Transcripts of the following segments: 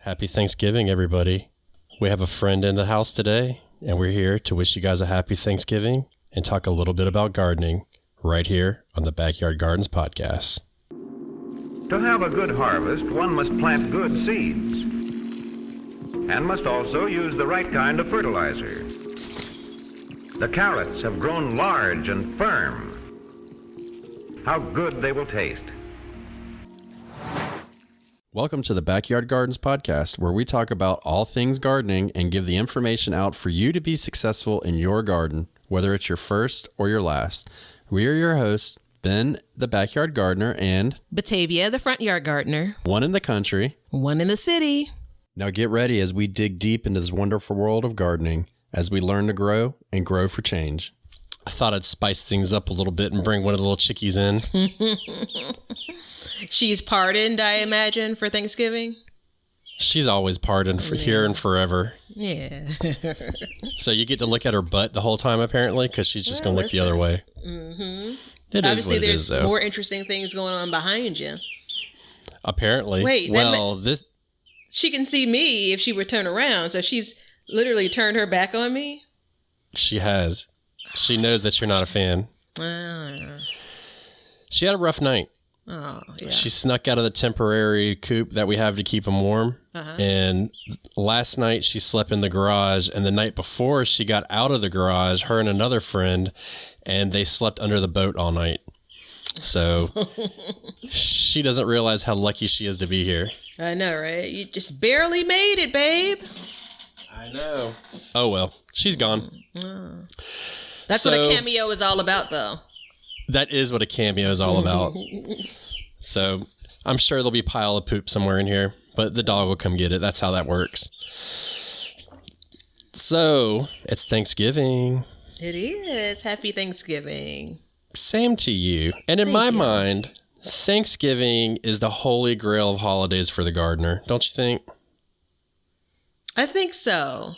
Happy Thanksgiving, everybody. We have a friend in the house today, and we're here to wish you guys a happy Thanksgiving and talk a little bit about gardening right here on the Backyard Gardens podcast. To have a good harvest, one must plant good seeds and must also use the right kind of fertilizer. The carrots have grown large and firm. How good they will taste. Welcome to the Backyard Gardens podcast, where we talk about all things gardening and give the information out for you to be successful in your garden, whether it's your first or your last. We are your hosts, Ben, the backyard gardener, and Batavia, the front yard gardener. one in the country, One in the city. Now get ready as we dig deep into this wonderful world of gardening as we learn to grow and grow for change. I thought I'd spice things up a little bit and bring one of the little chickies in. She's pardoned, I imagine, for Thanksgiving. She's always pardoned for here and forever. Yeah. So you get to look at her butt the whole time, apparently, because she's just going to look the other way. Mm-hmm. It Obviously, is what it there's is, though. more interesting things going on behind you. Apparently. Wait, well, she can see me if she were turned around, so she's literally turned her back on me? She has. She knows that you're not a fan. She had a rough night. Oh, yeah. She snuck out of the temporary coop that we have to keep them warm. And last night she slept in the garage. And the night before she got out of the garage, her and another friend, and they slept under the boat all night. So she doesn't realize how lucky she is to be here. I know, right? You just barely made it, babe. I know. Oh, well, she's gone. That's what a cameo is all about, though. That is what a cameo is all about. So I'm sure there'll be a pile of poop somewhere in here, but the dog will come get it. That's how that works. So it's Thanksgiving. It is. Happy Thanksgiving. Same to you. And in my mind, Thanksgiving is the holy grail of holidays for the gardener. Don't you think? I think so.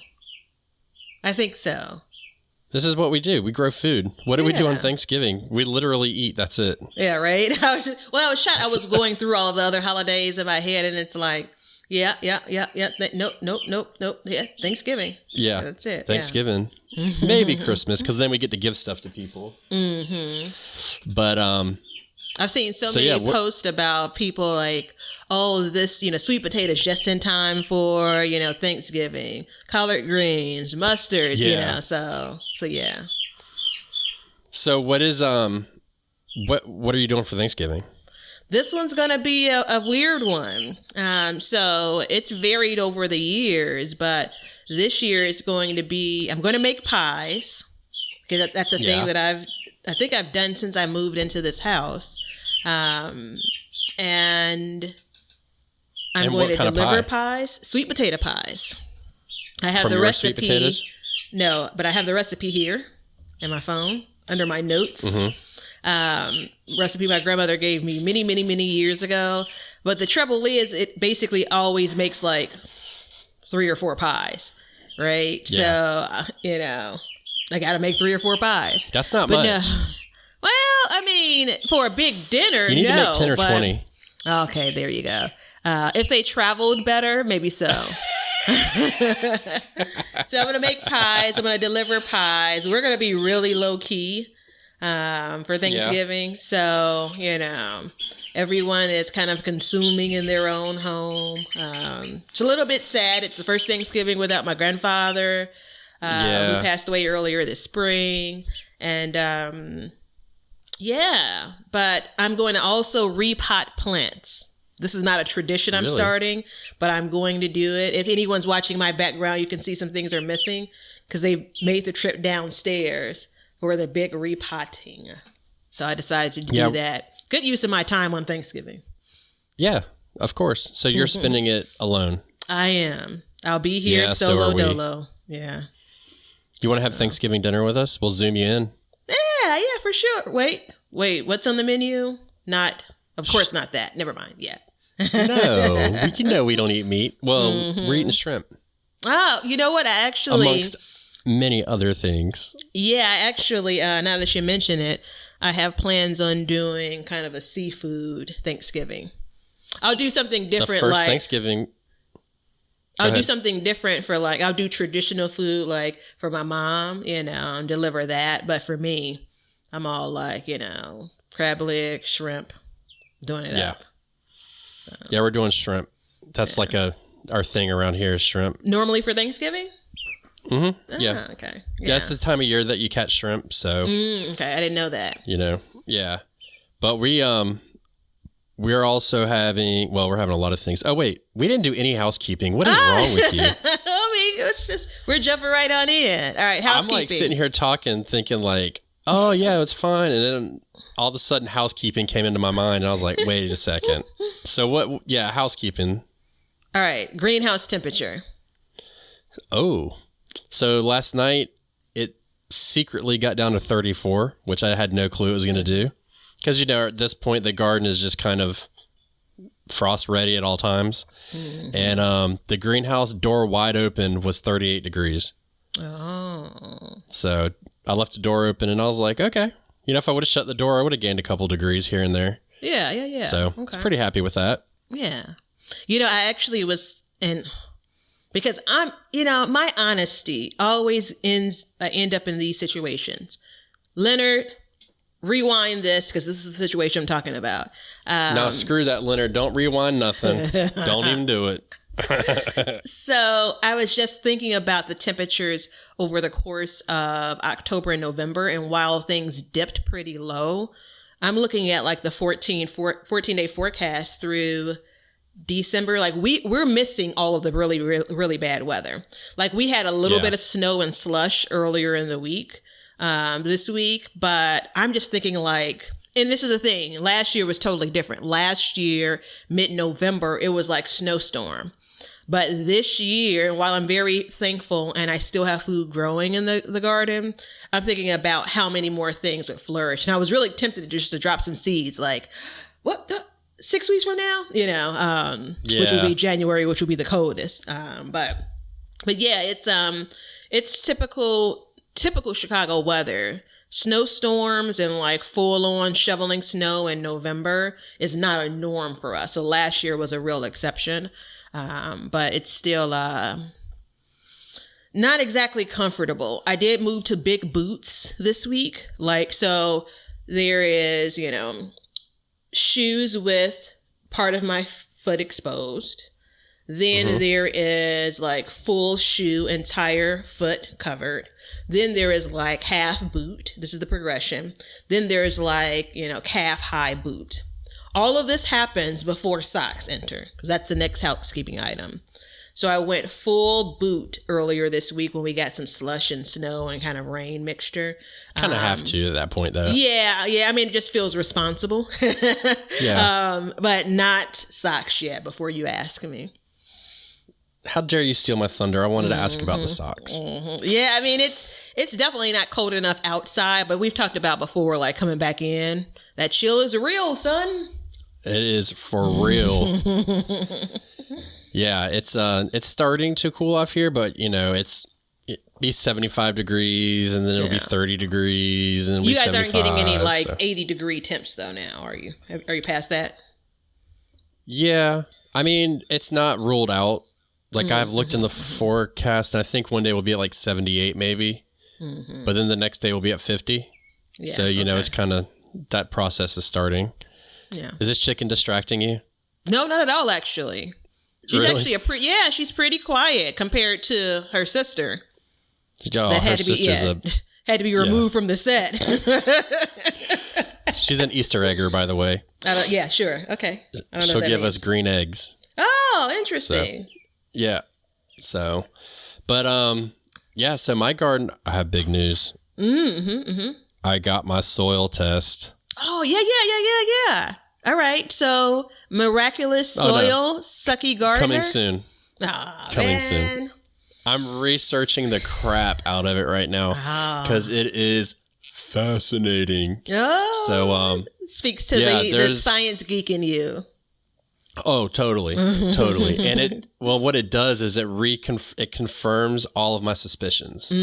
This is what we do. We grow food. What do we do on Thanksgiving? We literally eat. That's it. Yeah, right? I was going through all of the other holidays in my head, and it's like, yeah. Nope. Yeah, Thanksgiving. Yeah. That's it. Thanksgiving. Yeah. Maybe Christmas, because then we get to give stuff to people. Mm-hmm. But, I've seen so many posts about people like, oh, this, sweet potatoes just in time for, Thanksgiving, collard greens, mustards, so yeah. So what is, what are you doing for Thanksgiving? This one's going to be a weird one. So it's varied over the years, but this year it's going to be, I'm going to make pies, because that's a thing that I think I've done since I moved into this house. And I'm going to deliver pies, sweet potato pies. I have the recipe. Sweet potatoes? No, but I have the recipe here in my phone under my notes. Recipe my grandmother gave me many, many, many years ago. But the trouble is, it basically always makes like 3 or 4 pies, right? Yeah. So, I got to make 3 or 4 pies. That's not much. Well, I mean, for a big dinner, you need to make 10 or 20. Okay, there you go. If they traveled better, maybe so. So I'm going to make pies. I'm going to deliver pies. We're going to be really low key for Thanksgiving. Yeah. So, everyone is kind of consuming in their own home. It's a little bit sad. It's the first Thanksgiving without my grandfather, who passed away earlier this spring. And but I'm going to also repot plants. This is not a tradition I'm starting, but I'm going to do it. If anyone's watching my background, you can see some things are missing because they made the trip downstairs for the big repotting. So I decided to do that. Good use of my time on Thanksgiving. Yeah, of course. So you're spending it alone. I am. I'll be here solo dolo. Yeah. You want to have Thanksgiving dinner with us? We'll Zoom you in. Yeah, for sure. Wait. What's on the menu? Of course not that. Never mind. Yeah. No, we don't eat meat. Well, we're eating shrimp. Oh, you know what? I actually... Amongst many other things. Yeah, actually, now that you mention it, I have plans on doing kind of a seafood Thanksgiving. I'll do something different. The first Thanksgiving. I'll do something different for like, I'll do traditional food like for my mom, and deliver that. But for me, I'm all like, crab leg, shrimp, doing it up. So. Yeah, we're doing shrimp. That's like our thing around here is shrimp. Normally for Thanksgiving? Mm-hmm. Yeah. Okay. Yeah, that's the time of year that you catch shrimp. So. Okay, I didn't know that. Yeah. But we're also having, we're having a lot of things. Oh, wait, we didn't do any housekeeping. What is wrong with you? We're jumping right on in. All right, housekeeping. I'm like sitting here talking, thinking like, oh, yeah, it's fine. And then all of a sudden housekeeping came into my mind. And I was like, wait a second. So housekeeping. All right, greenhouse temperature. Oh, so last night it secretly got down to 34, which I had no clue it was going to do. Because, at this point, the garden is just kind of frost ready at all times. Mm-hmm. And the greenhouse door wide open was 38 degrees. Oh. So I left the door open and I was like, okay. If I would have shut the door, I would have gained a couple degrees here and there. Yeah. So I was pretty happy with that. Yeah. I actually was because I'm, my honesty always end up in these situations. Leonard, rewind this because this is the situation I'm talking about. No, screw that, Leonard. Don't rewind nothing. Don't even do it. So I was just thinking about the temperatures over the course of October and November. And while things dipped pretty low, I'm looking at like the 14-day forecast through December. Like we're missing all of the really, really, really bad weather. Like we had a little bit of snow and slush earlier in the week. This week, but I'm just thinking like, and this is the thing, last year was totally different. Last year, mid-November, it was like snowstorm. But this year, while I'm very thankful and I still have food growing in the garden, I'm thinking about how many more things would flourish. And I was really tempted to drop some seeds like, 6 weeks from now? Which will be January, which will be the coldest. But yeah, it's typical Chicago weather. Snowstorms and like full on shoveling snow in November is not a norm for us. So last year was a real exception. But it's still not exactly comfortable. I did move to big boots this week. So there is, shoes with part of my foot exposed. Then there is like full shoe, entire foot covered. Then there is like half boot. This is the progression. Then there's like, calf high boot. All of this happens before socks enter because that's the next housekeeping item. So I went full boot earlier this week when we got some slush and snow and kind of rain mixture. Kind of have to at that point though. Yeah. I mean, it just feels responsible. Yeah. But not socks yet before you ask me. How dare you steal my thunder? I wanted to ask about the socks. Mm-hmm. Yeah, I mean, it's definitely not cold enough outside, but we've talked about before, like coming back in. That chill is real, son. It is for real. Yeah, it's starting to cool off here, but it'll be 75 degrees and then it'll be 30 degrees and you guys aren't getting any 80-degree temps though now, are you? Are you past that? Yeah, I mean, it's not ruled out. Like I've looked in the forecast and I think one day we'll be at like 78 maybe, but then the next day we'll be at 50. Yeah, so, it's kind of, that process is starting. Yeah. Is this chicken distracting you? No, not at all, actually. She's actually she's pretty quiet compared to her sister. Oh, that had to be removed from the set. She's an Easter egger, by the way. Yeah, sure. Okay. She'll give us green eggs. Oh, interesting. Yeah. So, but, so my garden, I have big news. I got my soil test. Oh, yeah. All right. So, miraculous soil, sucky gardener. Coming soon. Coming soon. I'm researching the crap out of it right now because it is fascinating. Oh. So, speaks to the science geek in you. Oh, totally. And what it does is it confirms all of my suspicions.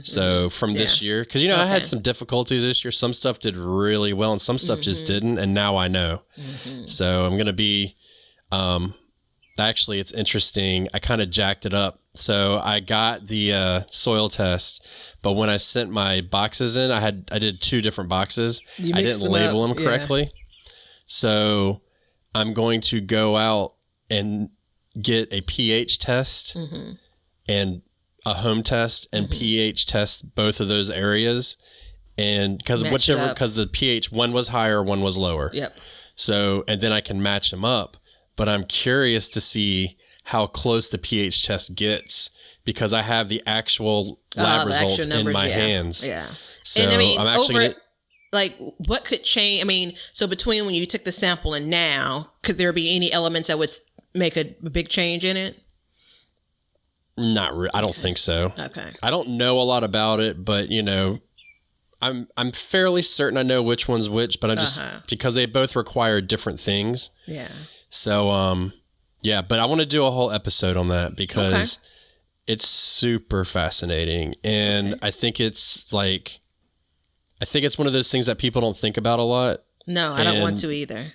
So from this year, because, I had some difficulties this year. Some stuff did really well and some stuff just didn't. And now I know. So I'm going to be actually, it's interesting. I kind of jacked it up. So I got the soil test, but when I sent my boxes in, I did 2 different boxes. I didn't label them correctly. Yeah. So I'm going to go out and get a pH test and a home test and pH test both of those areas. And because the pH, one was higher, one was lower. Yep. So, and then I can match them up. But I'm curious to see how close the pH test gets because I have the actual lab results in my hands. Yeah. So and I mean, I'm actually like, what could change? I mean, so between when you took the sample and now, could there be any elements that would make a big change in it? Not really. I don't think so. Okay. I don't know a lot about it, but you know, I'm fairly certain I know which one's which, but I just because they both require different things. Yeah. So yeah, but I want to do a whole episode on that because it's super fascinating, and I think it's one of those things that people don't think about a lot. No, I don't want to either.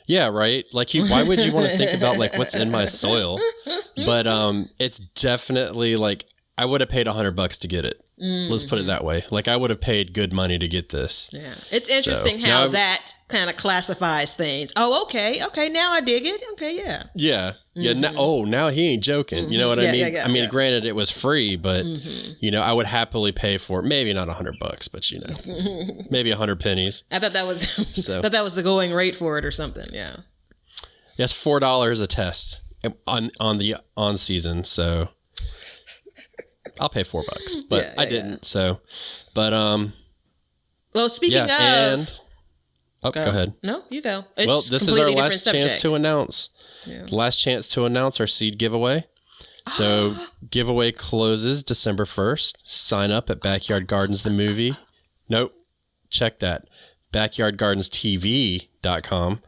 Yeah, right. Like, why would you want to think about like what's in my soil? But it's definitely like I would have paid $100 to get it. Let's put it that way. Like I would have paid good money to get this. Yeah, it's interesting how that kind of classifies things. Oh, okay, now I dig it. Okay, yeah. Yeah. Yeah. Now he ain't joking. You know what I mean? I mean, granted, it was free, but you know, I would happily pay for it. Maybe not $100, but you know, maybe 100 pennies. I thought that was that was the going rate for it or something. Yeah. Yes, $4 a test on the on season. So I'll pay $4, but I didn't. So, but well, speaking of. Go ahead. No, you go. Well, this is our last chance to announce. Yeah. Last chance to announce our seed giveaway. So giveaway closes December 1st. Sign up at Backyard Gardens the movie. Nope. Check that. BackyardGardensTV.com.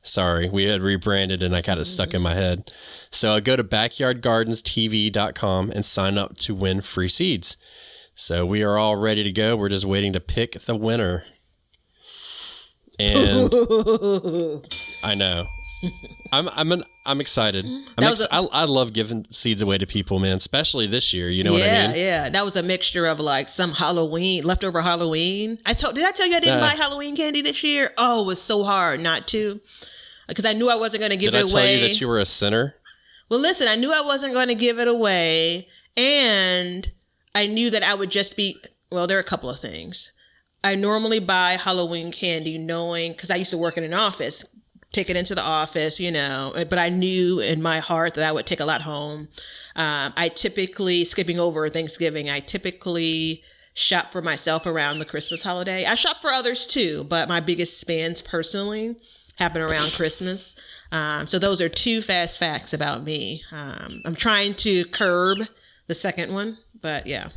Sorry, we had rebranded and I got it stuck in my head. So go to BackyardGardensTV.com and sign up to win free seeds. So we are all ready to go. We're just waiting to pick the winner. And I know. I'm excited. I love giving seeds away to people, man, especially this year. You know what I mean? Yeah. That was a mixture of like some leftover Halloween. Did I tell you I didn't buy Halloween candy this year? Oh, it was so hard not to. Because I knew I wasn't going to give it away. Did I tell you that you were a sinner? Well, listen, I knew I wasn't going to give it away. And I knew that I would just be, well, there are a couple of things. I normally buy Halloween candy knowing, because I used to work in an office, take it into the office, you know, but I knew in my heart that I would take a lot home. I typically, skipping over Thanksgiving, I typically shop for myself around the Christmas holiday. I shop for others too, but my biggest spends personally happen around Christmas. So those are 2 fast facts about me. I'm trying to curb the second one, but yeah,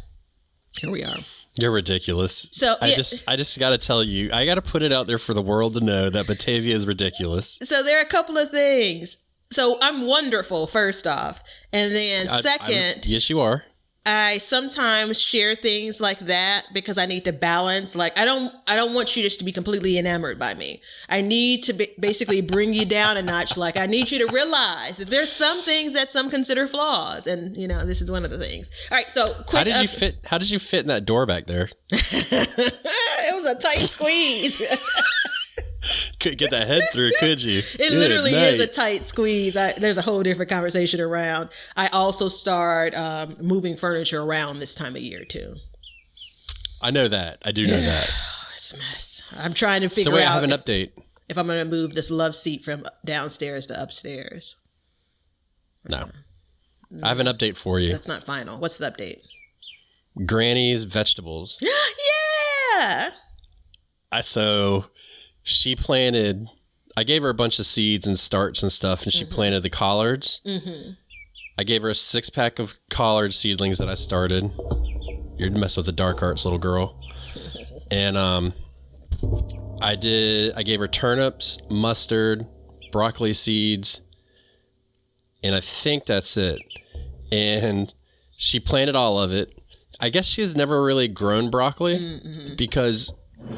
here we are. You're ridiculous. So I just got to tell you, I got to put it out there for the world to know that Batavia is ridiculous. So there are a couple of things. So I'm wonderful, first off. And then second. Yes, you are. I sometimes share things like that because I need to balance. Like, I don't want you just to be completely enamored by me. I need to basically bring you down a notch. Like, I need you to realize that there's some things that some consider flaws. And, you know, this is one of the things. All right. So quick. How did you fit in that door back there? It was a tight squeeze. Couldn't get that head through, could you? It literally is a tight squeeze. There's a whole different conversation around. I also start moving furniture around this time of year too. I know that. I do know that. It's a mess. I'm trying to figure out. So wait, I have an update. If I'm going to move this love seat from downstairs to upstairs. No. I have an update for you. That's not final. What's the update? Granny's vegetables. Yeah. She planted, I gave her a bunch of seeds and starts and stuff, and she planted the collards. Mm-hmm. I gave her a 6-pack of collard seedlings that I started. You're messing with the dark arts, little girl. And I gave her turnips, mustard, broccoli seeds, and I think that's it. And she planted all of it. I guess she has never really grown broccoli because...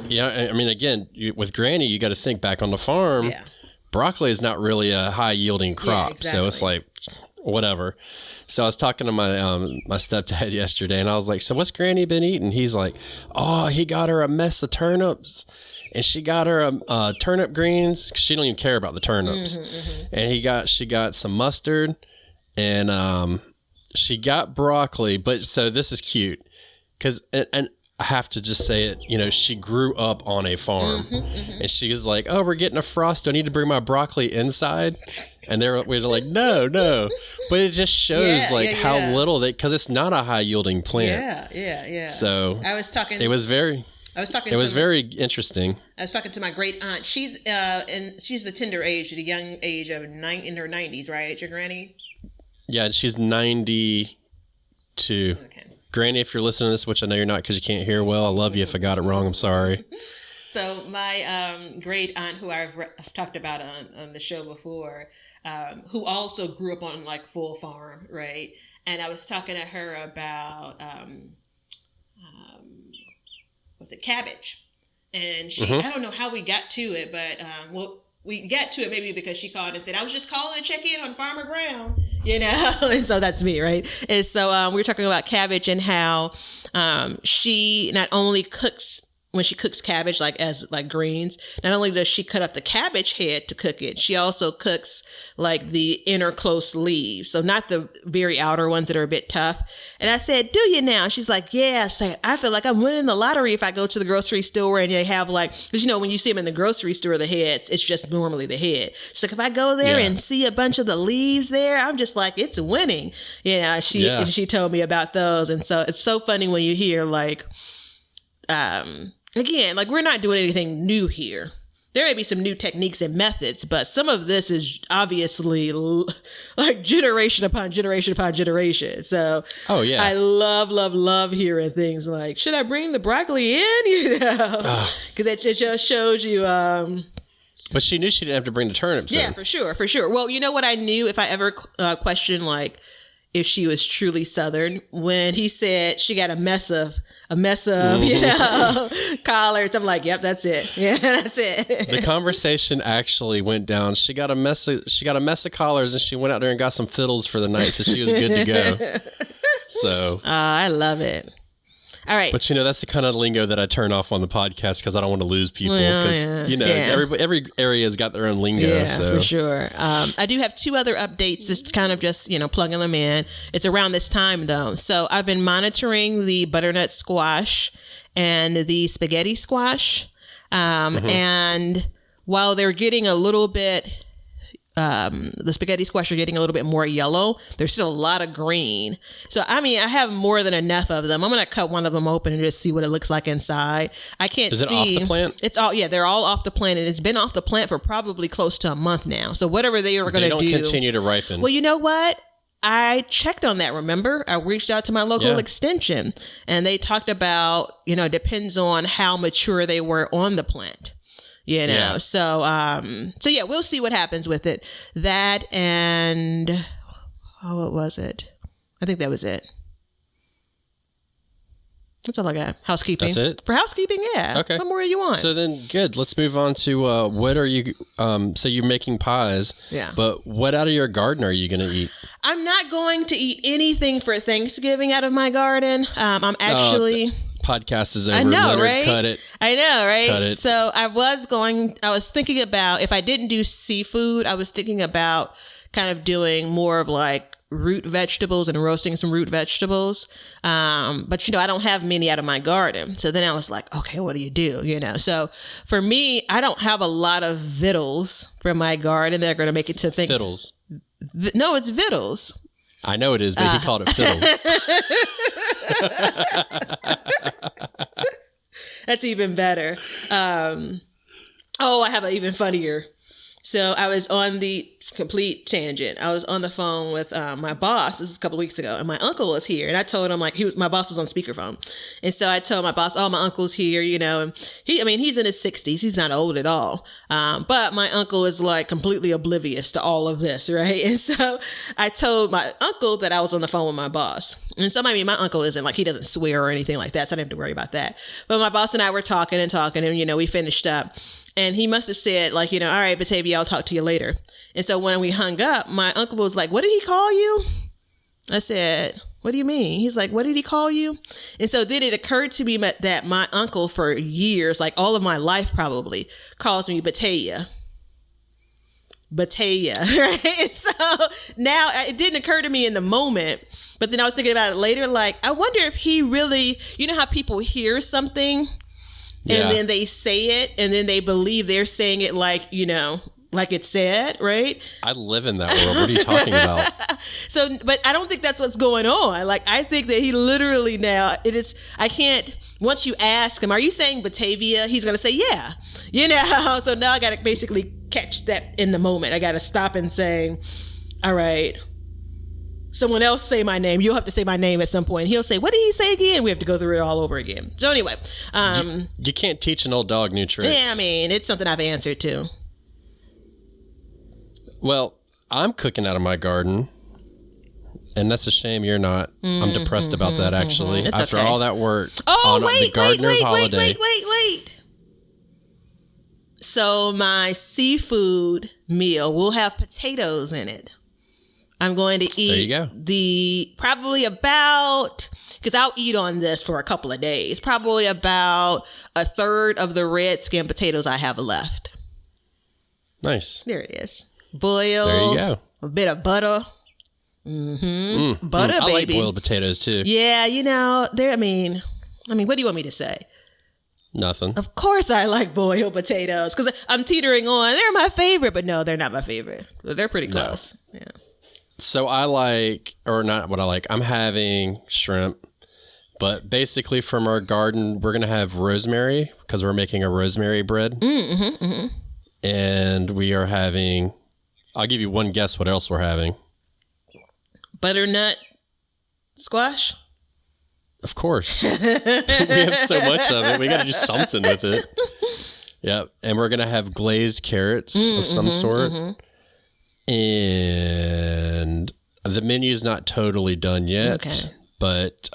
Yeah, I mean, again, with Granny, you got to think back on the farm. Yeah. broccoli is not really a high yielding crop. Exactly. So it's like, whatever. So I was talking to my my stepdad yesterday, and I was like, so what's Granny been eating? He's like, oh, he got her a mess of turnips, and she got her turnip greens. She don't even care about the turnips. And she got some mustard, and she got broccoli. But so this is cute, because and I have to just say it, she grew up on a farm, and she was like, oh, we're getting a frost. Do I need to bring my broccoli inside? And we're like, no. But it just shows how little because it's not a high yielding plant. Yeah. So it was very interesting. I was talking to my great aunt. She's she's the tender age, the young age of in her 90s, right? Your granny? Yeah, she's 92. Okay. Granny, if you're listening to this, which I know you're not because you can't hear well, I love you. If I got it wrong, I'm sorry. So my great aunt, who I've talked about on the show before, who also grew up on like full farm, right? And I was talking to her about cabbage, and she I don't know how we got to it, but we got to it maybe because she called and said, I was just calling to check in on Farmer Brown, and so that's me, right? And so we were talking about cabbage and how she not only cooks, when she cooks cabbage as greens, not only does she cut up the cabbage head to cook it, she also cooks like the inner close leaves. So not the very outer ones that are a bit tough. And I said, do you now? She's like, yeah. So I feel like I'm winning the lottery if I go to the grocery store and they have because when you see them in the grocery store, the heads, it's just normally the head. She's like, if I go there and see a bunch of the leaves there, I'm just like, it's winning. She told me about those. And so it's so funny when you hear again, we're not doing anything new here. There may be some new techniques and methods, but some of this is obviously generation upon generation upon generation. So I love hearing things like, should I bring the broccoli in? Because it just shows you. But she knew she didn't have to bring the turnips in. Yeah, for sure. Well, you know what I knew if I ever questioned if she was truly Southern, when he said she got a mess of collards. I'm like, yep, that's it. Yeah, that's it. The conversation actually went down. She got a mess of collars, and she went out there and got some fiddles for the night, so she was good to go. So I love it. All right. But that's the kind of lingo that I turn off on the podcast because I don't want to lose people. Because every area's got their own lingo. Yeah, so. For sure. I do have two other updates, just kind of plugging them in. It's around this time though. So I've been monitoring the butternut squash and the spaghetti squash. And while they're getting a little bit, the spaghetti squash are getting a little bit more yellow, there's still a lot of green. So, I have more than enough of them. I'm going to cut one of them open and just see what it looks like inside. I can't see. Is it off the plant? It's all, they're all off the plant, and it's been off the plant for probably close to a month now. So whatever they are going to do. They don't continue to ripen. Well, you know what? I checked on that, remember? I reached out to my local extension, and they talked about, it depends on how mature they were on the plant. So we'll see what happens with it. That and what was it? I think that was it. That's all I got. Housekeeping. That's it? For housekeeping, yeah. Okay. What more do you want? So then, good. Let's move on to what are you, so you're making pies. Yeah. But what out of your garden are you going to eat? I'm not going to eat anything for Thanksgiving out of my garden. I'm actually... Podcast is over. I know, Leonard, right? Cut it. I know, right? Cut it. So I was thinking about, if I didn't do seafood, I was thinking about kind of doing more of root vegetables and roasting some root vegetables. But I don't have many out of my garden. So then I was like, okay, what do you do? So for me, I don't have a lot of victuals from my garden that are going to make it to things. Fiddles. No, it's victuals. I know it is, but he called it fiddles. That's even better. I have an even funnier. So I was on the complete tangent. I was on the phone with my boss. This is a couple of weeks ago, and my uncle was here. And I told him, like, my boss was on speakerphone. And so I told my boss, "Oh, my uncle's here." You know, and he's in his 60s. He's not old at all. But my uncle is like completely oblivious to all of this, right? And so I told my uncle that I was on the phone with my boss. And so, my uncle isn't like, he doesn't swear or anything like that, so I didn't have to worry about that. But my boss and I were talking, and you know, we finished up. And he must have said, like, you know, "All right, Batavia, I'll talk to you later." And so when we hung up, my uncle was like, "What did he call you?" I said, "What do you mean?" He's like, "What did he call you?" And so then it occurred to me that my uncle for years, like all of my life probably, calls me Batavia. Batavia, right? And so now it didn't occur to me in the moment, but then I was thinking about it later, like, I wonder if he really, you know how people hear something and then they say it and then they believe they're saying it like, you know, like it's said, right? I live in that world. What are you talking about? So, but I don't think that's what's going on. Like, I think that he literally now, once you ask him, "Are you saying Batavia?" He's going to say, "Yeah." You know, so now I got to basically catch that in the moment. I got to stop and say, "All right, someone else say my name. You'll have to say my name at some point." He'll say, "What did he say again?" We have to go through it all over again. So anyway. You can't teach an old dog new tricks. Yeah, it's something I've answered to. Well, I'm cooking out of my garden, and that's a shame you're not. I'm depressed about that, actually. After all that work on the gardener's holiday. Wait. So my seafood meal will have potatoes in it. I'm going to eat probably about, because I'll eat on this for a couple of days, probably about a third of the red skin potatoes I have left. Nice. There it is. Boiled. There you go. A bit of butter. Butter, I baby. like boiled potatoes too. Yeah, you know, what do you want me to say? Nothing. Of course I like boiled potatoes, because I'm teetering on, they're my favorite, but no, they're not my favorite. But they're pretty close. No. Yeah. So I'm having shrimp, but basically from our garden, we're going to have rosemary, because we're making a rosemary bread. And we are having, I'll give you one guess what else we're having. Butternut squash? Of course. We have so much of it. We got to do something with it. Yep. And we're going to have glazed carrots of some sort. And the menu's not totally done yet. But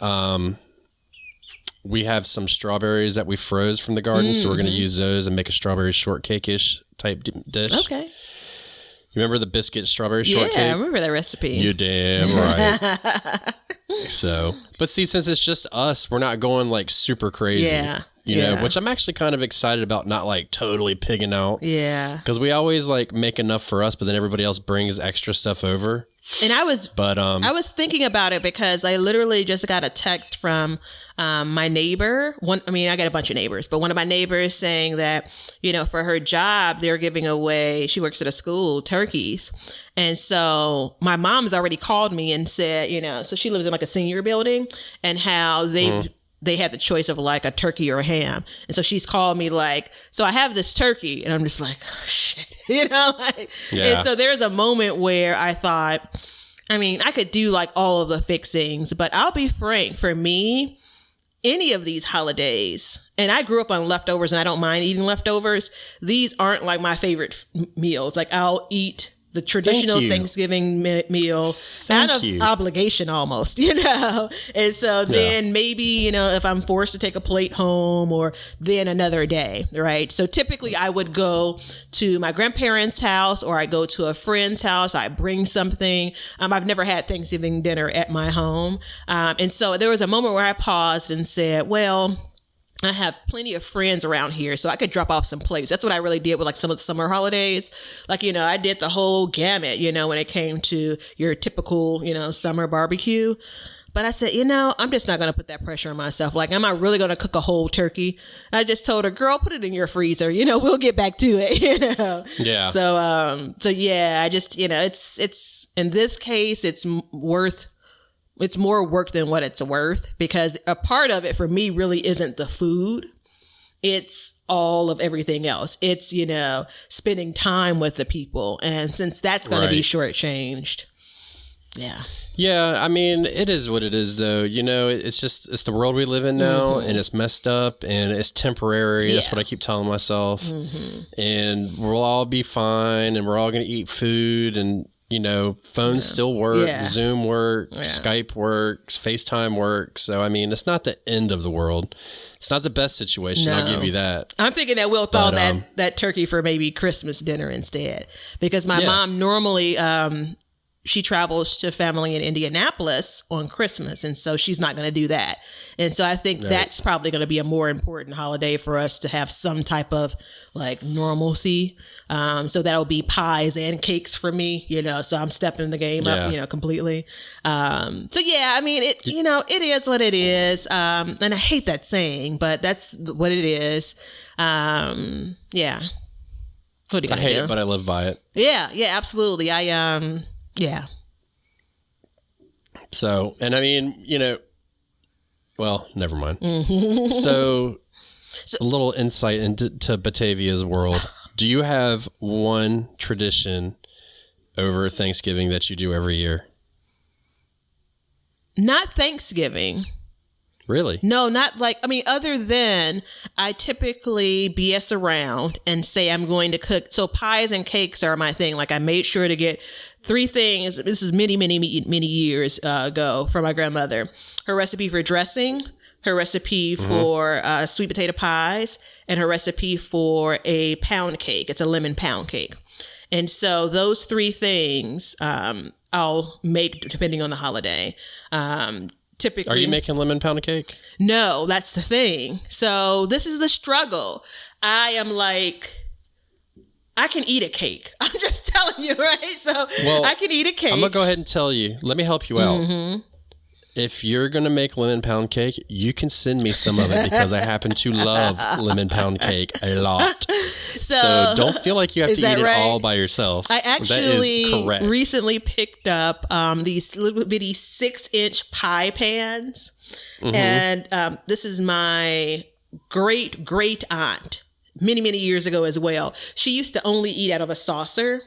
we have some strawberries that we froze from the garden. So we're going to use those and make a strawberry shortcake-ish type dish. Okay. You remember the biscuit strawberry shortcake? Yeah, I remember that recipe. You damn right. But see, since it's just us, we're not going like super crazy. Yeah. You know, which I'm actually kind of excited about, not like totally pigging out. Yeah. Because we always like make enough for us, but then everybody else brings extra stuff over. And I was thinking about it because I literally just got a text from my neighbor. I got a bunch of neighbors, but one of my neighbors saying that, you know, for her job, they're giving away, she works at a school, turkeys. And so my mom's already called me and said, you know, so she lives in like a senior building, and how they had the choice of like a turkey or a ham. And so she's called me like, "So I have this turkey." And I'm just like, oh, shit, you know, like, and so there's a moment where I thought, I could do like all of the fixings, but I'll be frank, for me, any of these holidays, and I grew up on leftovers and I don't mind eating leftovers, these aren't like my favorite meals. Like, I'll eat the traditional Thanksgiving meal out of obligation almost, you know? And so then maybe, you know, if I'm forced to take a plate home, or then another day, right? So typically I would go to my grandparents' house, or I go to a friend's house. I bring something. I've never had Thanksgiving dinner at my home. And so there was a moment where I paused and said, well, I have plenty of friends around here, so I could drop off some plates. That's what I really did with like some of the summer holidays. Like, you know, I did the whole gamut, you know, when it came to your typical, you know, summer barbecue. But I said, you know, I'm just not going to put that pressure on myself. Like, am I really going to cook a whole turkey? I just told her, girl, put it in your freezer. You know, we'll get back to it, you know? Yeah. So yeah, I just, you know, it's in this case, it's more work than what it's worth, because a part of it for me really isn't the food. It's all of everything else. It's, spending time with the people. And since that's going to be shortchanged. Yeah. Yeah, I mean, it is what it is, though. It's the world we live in now, and it's messed up, and it's temporary. That's what I keep telling myself. And we'll all be fine, and we're all going to eat food, and, phones still work, Zoom works, Skype works, FaceTime works. So, I mean, it's not the end of the world. It's not the best situation, I'll give you that. I'm thinking that we'll thaw that turkey for maybe Christmas dinner instead. Because my mom normally... she travels to family in Indianapolis on Christmas, and so she's not going to do that. And so I think that's probably going to be a more important holiday for us to have some type of like normalcy. So that'll be pies and cakes for me, so I'm stepping the game up, completely. So yeah, I mean, it is what it is. And I hate that saying, but that's what it is. Yeah. What are you gonna do? I hate it, but I live by it. Yeah. Yeah, absolutely. Yeah. So, and I mean, well, never mind. So, a little insight into Batavia's world. Do you have one tradition over Thanksgiving that you do every year? Not Thanksgiving. Really? No, not other than I typically BS around and say I'm going to cook. So pies and cakes are my thing. Like I made sure to get 3 things. This is many, many, many years ago from my grandmother. Her recipe for dressing, her recipe for sweet potato pies, and her recipe for a pound cake. It's a lemon pound cake. And so those 3 things I'll make depending on the holiday. Typically, are you making lemon pound cake? No, that's the thing. So this is the struggle. I am like, I can eat a cake. I'm just telling you, right? So I can eat a cake. I'm going to go ahead and tell you. Let me help you out. If you're going to make lemon pound cake, you can send me some of it because I happen to love lemon pound cake a lot. So don't feel like you have to eat it all by yourself. I actually recently picked up these little bitty 6-inch pie pans. And this is my great aunt many, many years ago as well. She used to only eat out of a saucer,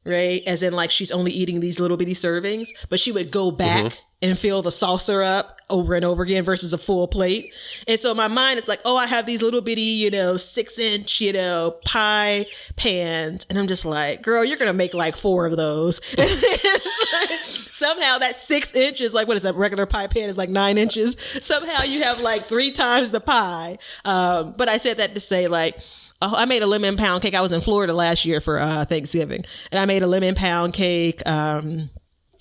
right? As in like she's only eating these little bitty servings, but she would go back and fill the saucer up over and over again versus a full plate. And so in my mind, it's like, oh, I have these little bitty, 6-inch, pie pans. And I'm just like, girl, you're going to make like 4 of those. Somehow that 6 inches, like what is that? Regular pie pan is like 9 inches. Somehow you have like 3 times the pie. But I said that to say like, I made a lemon pound cake. I was in Florida last year for Thanksgiving, and I made a lemon pound cake.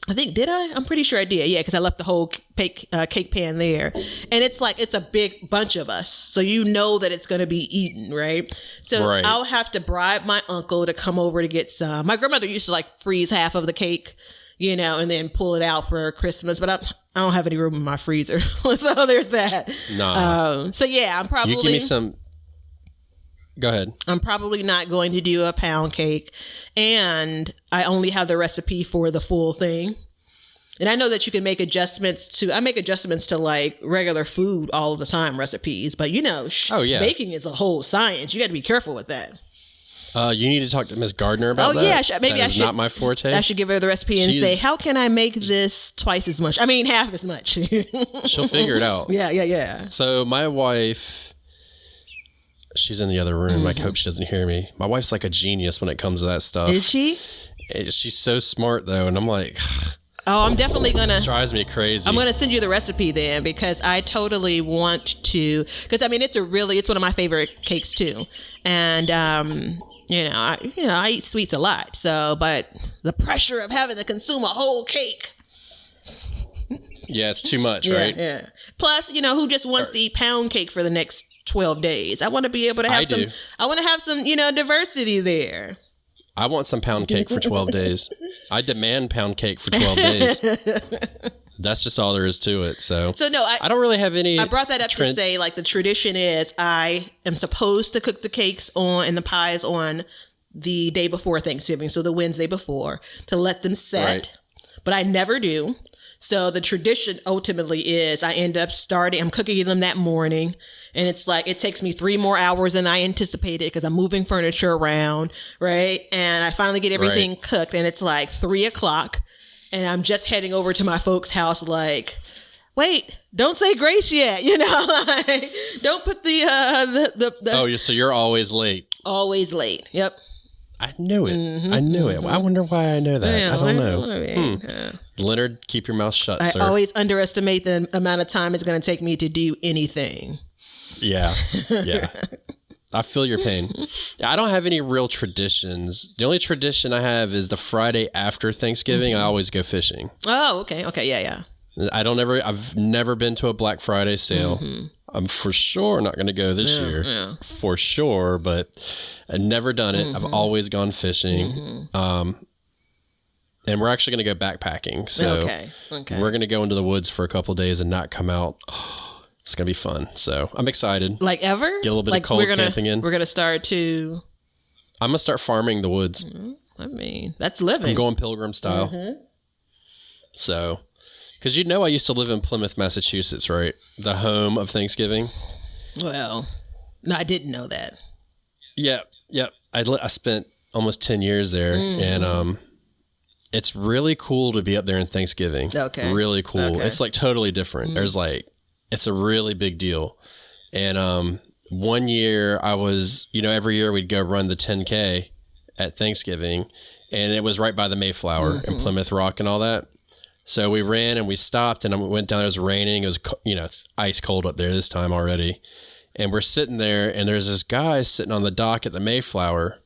I think, did I? I'm pretty sure I did. Yeah, because I left the whole cake pan there. And it's like, it's a big bunch of us. So that it's going to be eaten, right? So I'll have to bribe my uncle to come over to get some. My grandmother used to like freeze half of the cake, and then pull it out for Christmas. But I don't have any room in my freezer. So there's that. No. So yeah, I'm probably... You give me some... Go ahead. I'm probably not going to do a pound cake, and I only have the recipe for the full thing. And I know that you can make adjustments I make adjustments to like regular food all of the time recipes, but baking is a whole science. You got to be careful with that. You need to talk to Ms. Gardner about that. Oh yeah, maybe I should. Not my forte. I should give her the recipe and say, how can I make this twice as much? I mean, half as much. She'll figure it out. Yeah. So my wife... She's in the other room. I hope she doesn't hear me. My wife's like a genius when it comes to that stuff. Is she? She's so smart though, and I'm like, I'm definitely gonna. Drives me crazy. I'm gonna send you the recipe then because I totally want to. Because I mean, it's one of my favorite cakes too, and I eat sweets a lot. So, but the pressure of having to consume a whole cake. Yeah, it's too much, right? Yeah. Plus, who just wants to eat pound cake for the next 12 days? I want to be able to have I want to have some, diversity there. I want some pound cake for 12 days. I demand pound cake for 12 days. That's just all there is to it. So no, I don't really have any. I brought that up to say like the tradition is I am supposed to cook the cakes and the pies on the day before Thanksgiving. So the Wednesday before to let them set, but I never do. So the tradition ultimately is I'm cooking them that morning. And it's like, it takes me 3 more hours than I anticipated because I'm moving furniture around, right? And I finally get everything cooked, and it's like 3:00, and I'm just heading over to my folks' house like, wait, don't say grace yet, like, don't put the Oh, so you're always late. Always late. Yep. I knew it. I knew it. I wonder why I know that. I don't know. Leonard, keep your mouth shut, sir. I always underestimate the amount of time it's going to take me to do anything. Yeah. I feel your pain. I don't have any real traditions. The only tradition I have is the Friday after Thanksgiving. I always go fishing. Oh, okay. Yeah. I've never been to a Black Friday sale. I'm for sure not going to go this year. Yeah. For sure, but I've never done it. I've always gone fishing. And we're actually going to go backpacking. So okay. We're going to go into the woods for a couple of days and not come out. It's going to be fun. So I'm excited. Like ever? Get a little bit of cold camping in. We're going to start to... I'm going to start farming the woods. I mean, that's living. I'm going pilgrim style. So, because I used to live in Plymouth, Massachusetts, right? The home of Thanksgiving. Well, no, I didn't know that. Yeah. I spent almost 10 years there. And it's really cool to be up there in Thanksgiving. Okay. Really cool. Okay. It's like totally different. There's like... It's a really big deal. And one year I was, every year we'd go run the 10K at Thanksgiving, and it was right by the Mayflower and Plymouth Rock and all that. So we ran and we stopped, and we went down. It was raining. It was, it's ice cold up there this time already. And we're sitting there, and there's this guy sitting on the dock at the Mayflower.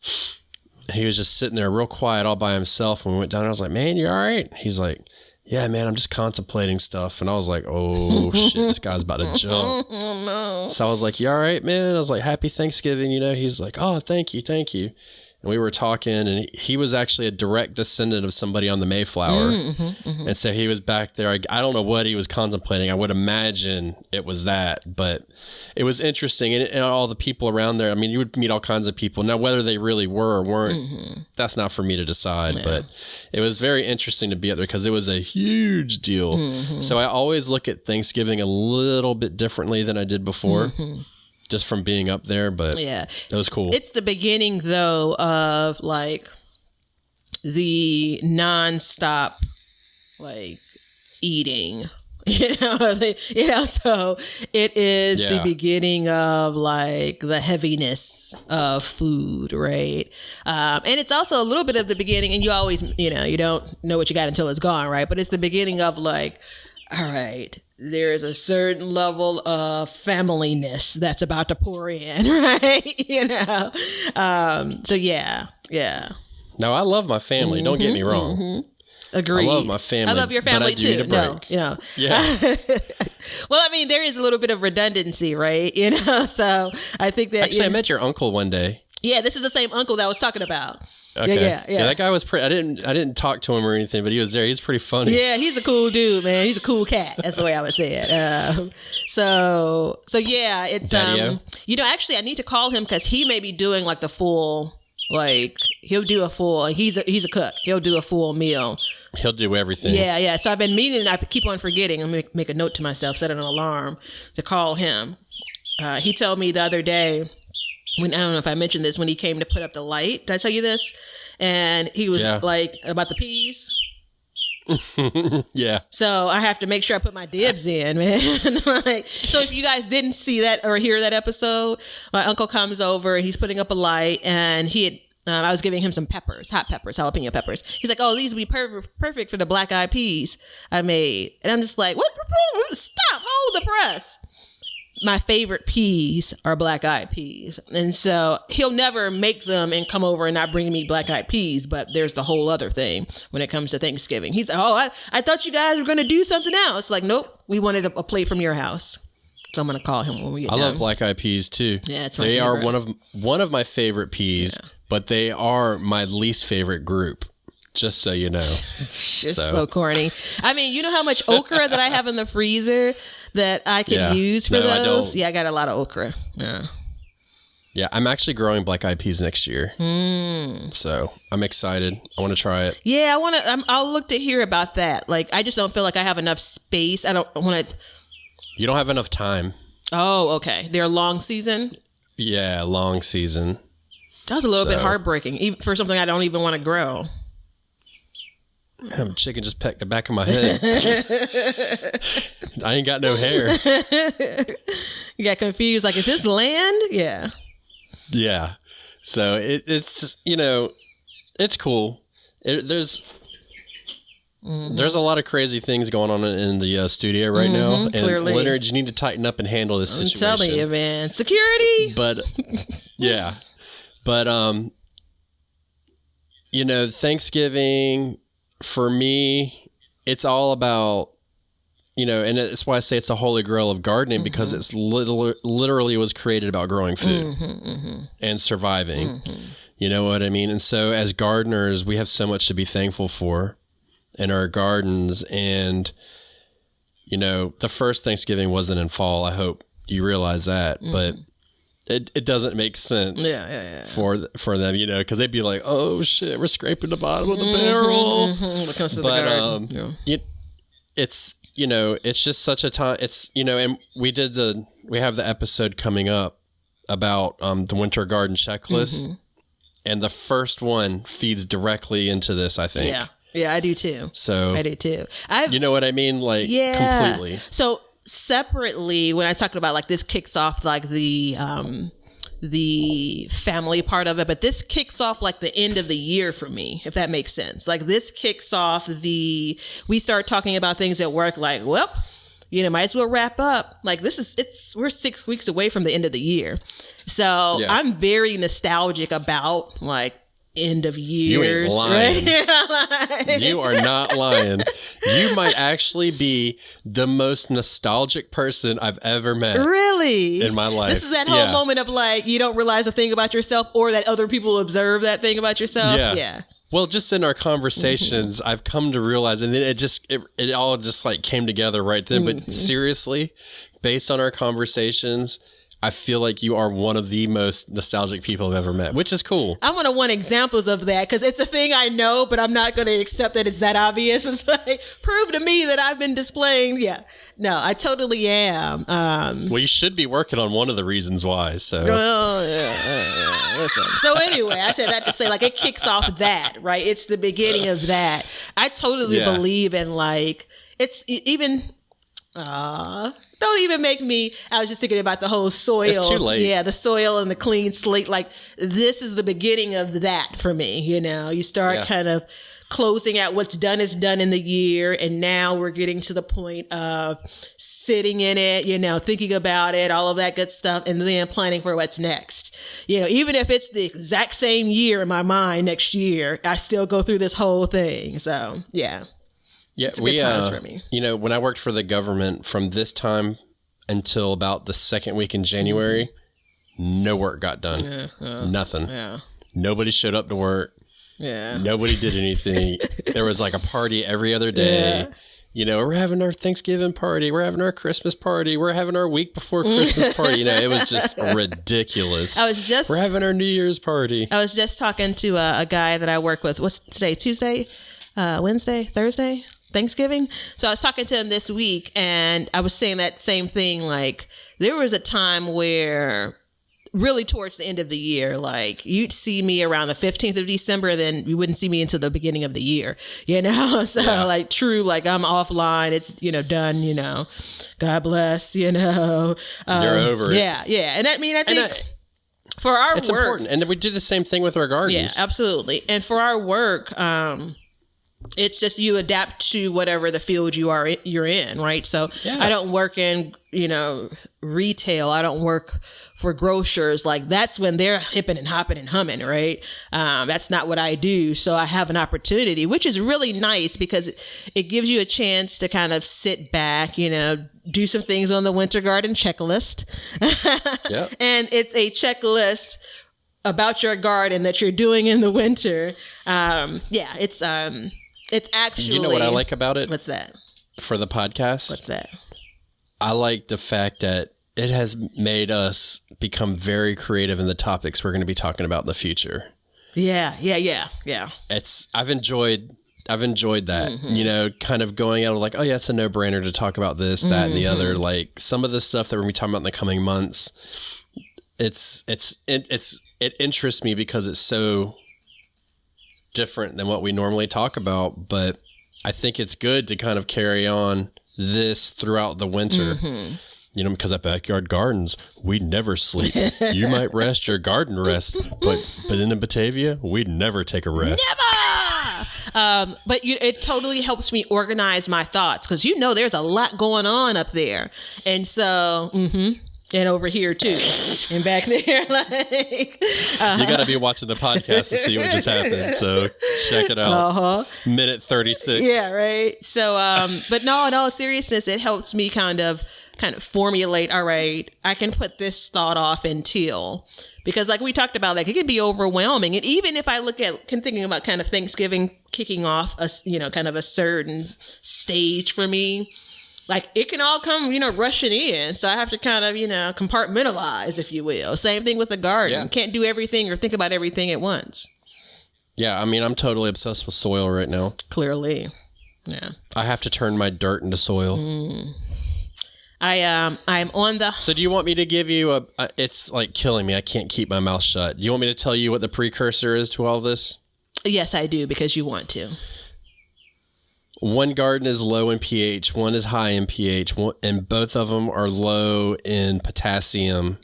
He was just sitting there real quiet all by himself. And we went down, and I was like, man, you all right? He's like, yeah, man, I'm just contemplating stuff. And I was like, oh, shit, this guy's about to jump. Oh, no. So I was like, you all right, man? I was like, happy Thanksgiving, He's like, oh, thank you. And we were talking, and he was actually a direct descendant of somebody on the Mayflower. And so he was back there. I don't know what he was contemplating. I would imagine it was that, but it was interesting. And all the people around there, I mean, you would meet all kinds of people. Now, whether they really were or weren't, that's not for me to decide. Yeah. But it was very interesting to be up there because it was a huge deal. So I always look at Thanksgiving a little bit differently than I did before. Just from being up there, but yeah, it was cool. It's the beginning, though, of like the nonstop like eating. So it is the beginning of like the heaviness of food, right? And it's also a little bit of the beginning, and you always, you don't know what you got until it's gone, right? But it's the beginning of like, all right, there is a certain level of familyness that's about to pour in, right? So yeah. No, I love my family. Don't get me wrong. Agreed. I love my family. I love your family too. No, Yeah. Well, I mean, there is a little bit of redundancy, right? So I think that actually, I met your uncle one day. Yeah, this is the same uncle that I was talking about. Okay. Yeah. That guy was pretty. I didn't talk to him or anything, but he was there. He's pretty funny. Yeah, he's a cool dude, man. He's a cool cat. That's the way I would say it. So yeah, it's actually, I need to call him because he may be doing like the full, like he'll do a full. He's a cook. He'll do a full meal. He'll do everything. Yeah. So I've been meaning. I keep on forgetting. I'm gonna make a note to myself, set an alarm to call him. He told me the other day. I don't know if I mentioned this, when he came to put up the light. Did I tell you this? And he was like, about the peas. Yeah. So I have to make sure I put my dibs in, man. So if you guys didn't see that or hear that episode, my uncle comes over and he's putting up a light, and I was giving him some peppers, hot peppers, jalapeno peppers. He's like, oh, these would be perfect for the black eyed peas I made. And I'm just like, what? Stop, hold the press. My favorite peas are black eyed peas. And so he'll never make them and come over and not bring me black eyed peas. But there's the whole other thing when it comes to Thanksgiving. He's like, oh, I thought you guys were going to do something else. Like, nope, we wanted a plate from your house. So I'm going to call him when we get done. I love black eyed peas too. Yeah, it's my favorite. They are one of my favorite peas, but they are my least favorite group. Just so you know. Just so corny. I mean, you know how much okra that I have in the freezer that I could use for those? I don't. Yeah, I got a lot of okra. Yeah. Yeah, I'm actually growing black eyed peas next year. So I'm excited. I want to try it. Yeah, I'll look to hear about that. Like, I just don't feel like I have enough space. I don't want to. You don't have enough time. Oh, okay. They're a long season? Yeah, long season. That was a little bit heartbreaking, even for something I don't even want to grow. Chicken just pecked the back of my head. I ain't got no hair. You got confused. Like, is this land? Yeah. Yeah. So it's, it's cool. There's a lot of crazy things going on in the studio right now. And clearly. Leonard, you need to tighten up and handle this situation. I'm telling you, man. Security. But, yeah. But, Thanksgiving, for me, it's all about, and that's why I say it's the holy grail of gardening, because it's literally was created about growing food and surviving. You know what I mean? And so as gardeners, we have so much to be thankful for in our gardens. And, the first Thanksgiving wasn't in fall. I hope you realize that. But it doesn't make sense for them, because they'd be like, oh, shit, we're scraping the bottom of the barrel. But it's, it's just such a time. It's, and we have the episode coming up about the winter garden checklist. And the first one feeds directly into this, I think. Yeah, I do too. So I do too. You know what I mean? Like, completely. So separately, when I talked about like this kicks off like the family part of it, but this kicks off like the end of the year for me, if that makes sense. Like this kicks off we start talking about things at work like, well, might as well wrap up. Like we're 6 weeks away from the end of the year. So I'm very nostalgic about like end of years. You ain't lying. Right? You are not lying. You might actually be the most nostalgic person I've ever met. Really? In my life. This is that whole moment of like, you don't realize a thing about yourself or that other people observe that thing about yourself. Yeah. Well, just in our conversations, I've come to realize, and then it all just like came together right then. But seriously, based on our conversations, I feel like you are one of the most nostalgic people I've ever met, which is cool. I want to want examples of that because it's a thing I know, but I'm not going to accept that it's that obvious. It's like, prove to me that I've been displaying. Yeah. No, I totally am. Well, you should be working on one of the reasons why. So, Listen. So anyway, I said that to say like it kicks off that, right? It's the beginning of that. I totally believe in like, it's even... don't even make me. I was just thinking about the whole soil. It's too late. Yeah, the soil and the clean slate. Like this is the beginning of that for me. You start kind of closing out what's done is done in the year, and now we're getting to the point of sitting in it. Thinking about it, all of that good stuff, and then planning for what's next. Even if it's the exact same year in my mind next year, I still go through this whole thing. So yeah. Yeah, it's good times for me. When I worked for the government, from this time until about the second week in January, no work got done. Nothing. Yeah. Nobody showed up to work. Yeah. Nobody did anything. There was like a party every other day. Yeah. We're having our Thanksgiving party. We're having our Christmas party. We're having our week before Christmas party. It was just ridiculous. We're having our New Year's party. I was just talking to a guy that I work with. What's today? Tuesday? Wednesday? Thursday? Thanksgiving. So I was talking to him this week and I was saying that same thing. Like there was a time where really towards the end of the year, like you'd see me around the 15th of December, then you wouldn't see me until the beginning of the year, So like true, like I'm offline. It's, done, God bless, You're over it. Yeah. Yeah. And I mean, I think for our it's work. Important. And then we do the same thing with our gardens. Yeah, absolutely. And for our work, it's just you adapt to whatever the field you're in, right? So I don't work in, retail. I don't work for grocers. Like that's when they're hipping and hopping and humming, right? That's not what I do. So I have an opportunity, which is really nice because it gives you a chance to kind of sit back, do some things on the winter garden checklist. Yep. And it's a checklist about your garden that you're doing in the winter. It's actually... You know what I like about it? What's that? For the podcast? What's that? I like the fact that it has made us become very creative in the topics we're going to be talking about in the future. Yeah. I've enjoyed that, you know, kind of going out of like, oh yeah, it's a no brainer to talk about this, that, and the other. Like some of the stuff that we're going to be talking about in the coming months, it interests me because it's so different than what we normally talk about. But I think it's good to kind of carry on this throughout the winter. You know, because at Backyard Gardens, we never sleep. You might rest, your garden rests, but in Batavia, we never take a rest. Never! But it totally helps me organize my thoughts because, you know, there's a lot going on up there. And so, and over here too, and back there, like. You got to be watching the podcast to see what just happened. So check it out. Minute 36. Yeah, right. So, but no, in all seriousness, it helps me kind of formulate, all right, I can put this thought off until, because like we talked about, like it can be overwhelming. And even if I look at, thinking about kind of Thanksgiving kicking off a, you know, kind of a certain stage for me, like it can all come, you know, rushing in. So I have to kind of, you know, compartmentalize, if you will. Same thing with the garden. Yeah. Can't do everything or think about everything at once. Yeah. I mean, I'm totally obsessed with soil right now. Clearly. Yeah. I have to turn my dirt into soil. I'm on the... So do you want me to give you it's like killing me. I can't keep my mouth shut. Do you want me to tell you what the precursor is to all this? Yes, I do, because you want to. One garden is low in pH, one is high in pH, and both of them are low in potassium.